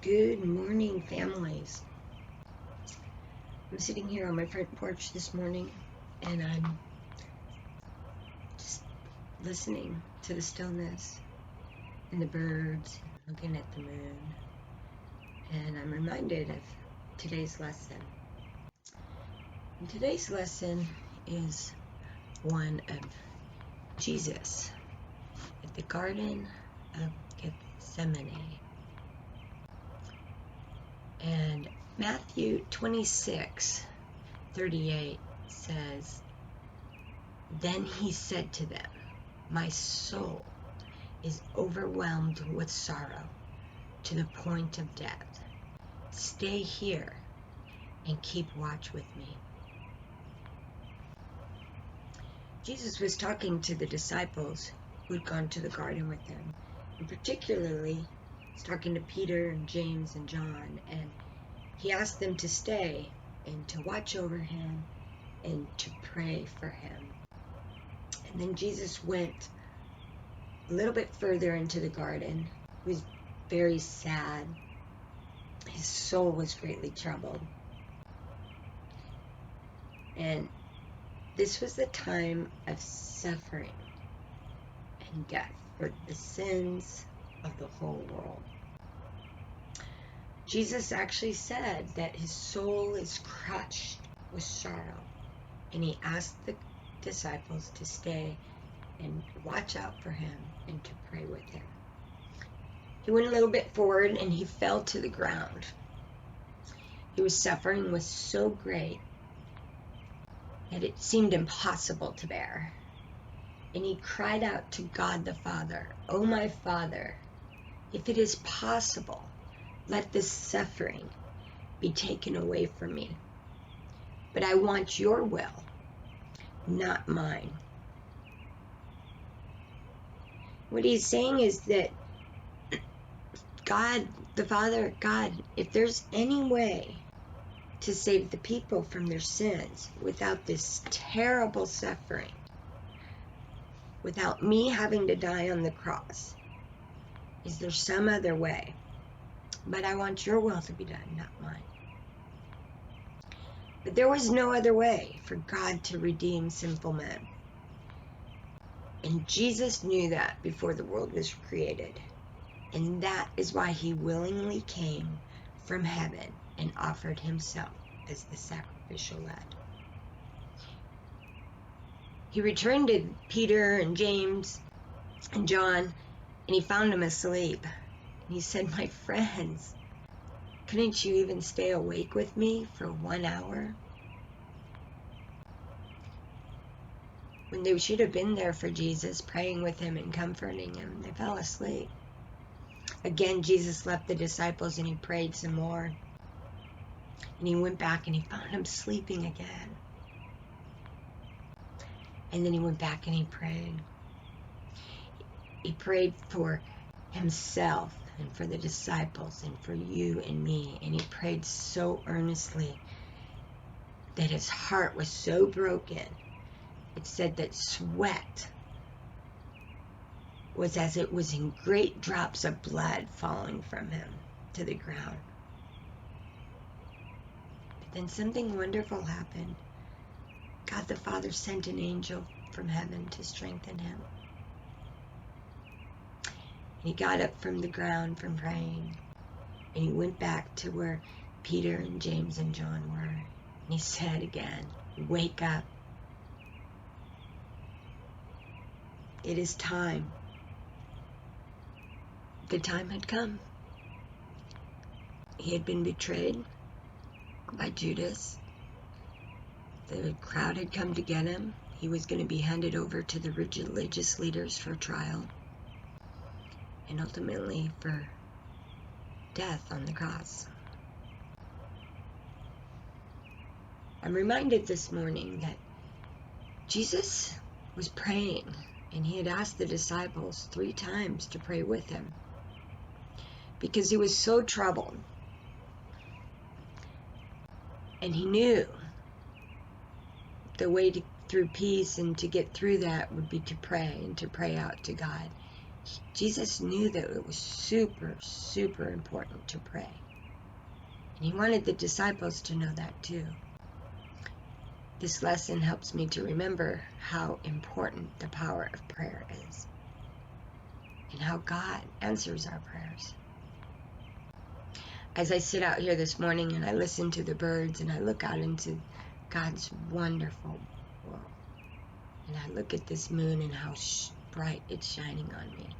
Good morning, families. I'm sitting here on my front porch this morning and I'm just listening to the stillness and the birds, looking at the moon, and I'm reminded of today's lesson. And today's lesson is one of Jesus at the Garden of Gethsemane. And Matthew 26:38 says, "Then he said to them, 'My soul is overwhelmed with sorrow to the point of death. Stay here and keep watch with me.'" Jesus was talking to the disciples who'd gone to the garden with him, and particularly he's talking to Peter and James and John, and he asked them to stay and to watch over him and to pray for him. And then Jesus went a little bit further into the garden. He was very sad. His soul was greatly troubled. And this was the time of suffering and death for the sins of the whole world. Jesus actually said that his soul is crushed with sorrow, and he asked the disciples to stay and watch out for him and to pray with him. He went a little bit forward and he fell to the ground. His suffering was so great that it seemed impossible to bear. And he cried out to God the Father, "Oh, my Father, if it is possible, let this suffering be taken away from me. But I want your will, not mine." What he's saying is that God, the Father, God, if there's any way to save the people from their sins without this terrible suffering, without me having to die on the cross, is there some other way? But I want your will to be done, not mine. But there was no other way for God to redeem sinful men. And Jesus knew that before the world was created. And that is why he willingly came from heaven and offered himself as the sacrificial lamb. He returned to Peter and James and John, and he found them asleep. And he said, "My friends, couldn't you even stay awake with me for 1 hour?" When they should have been there for Jesus, praying with him and comforting him, they fell asleep. Again, Jesus left the disciples and he prayed some more. And he went back and he found them sleeping again. And then he went back and he prayed. He prayed for himself and for the disciples and for you and me. And he prayed so earnestly that his heart was so broken. It said that sweat was as it was in great drops of blood falling from him to the ground. But then something wonderful happened. God the Father sent an angel from heaven to strengthen him. And he got up from the ground from praying, and he went back to where Peter and James and John were. And he said again, "Wake up. It is time." The time had come. He had been betrayed by Judas. The crowd had come to get him. He was going to be handed over to the religious leaders for trial and ultimately for death on the cross. I'm reminded this morning that Jesus was praying, and he had asked the disciples 3 times to pray with him because he was so troubled. And he knew the way through peace and to get through that would be to pray and to pray out to God. Jesus knew that it was super, super important to pray. And he wanted the disciples to know that too. This lesson helps me to remember how important the power of prayer is and how God answers our prayers. As I sit out here this morning and I listen to the birds and I look out into God's wonderful world, and I look at this moon and how bright it's shining on me,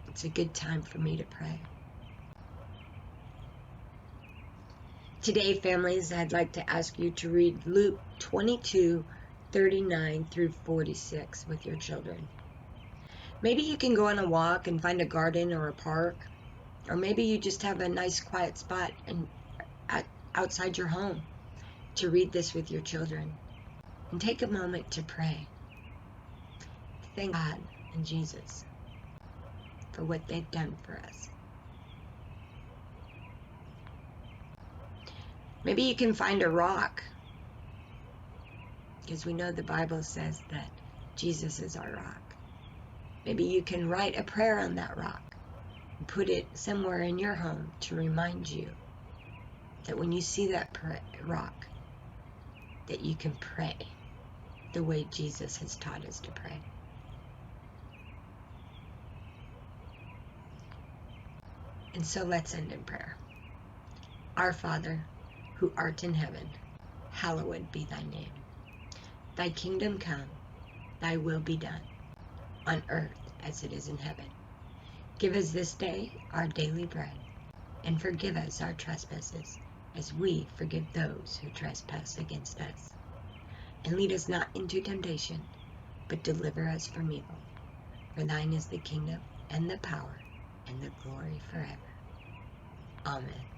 it's a good time for me to pray. Today, families, I'd like to ask you to read Luke 22:39 through 46 with your children. Maybe you can go on a walk and find a garden or a park, or maybe you just have a nice quiet spot outside your home to read this with your children. And take a moment to pray. Thank God and Jesus for what they've done for us. Maybe you can find a rock, because we know the Bible says that Jesus is our rock. Maybe you can write a prayer on that rock and put it somewhere in your home to remind you that when you see that rock, that you can pray the way Jesus has taught us to pray. And so let's end in prayer. Our Father, who art in heaven, hallowed be thy name. Thy kingdom come, thy will be done, on earth as it is in heaven. Give us this day our daily bread, and forgive us our trespasses, as we forgive those who trespass against us. And lead us not into temptation, but deliver us from evil. For thine is the kingdom, and the power, and the glory forever. Amen.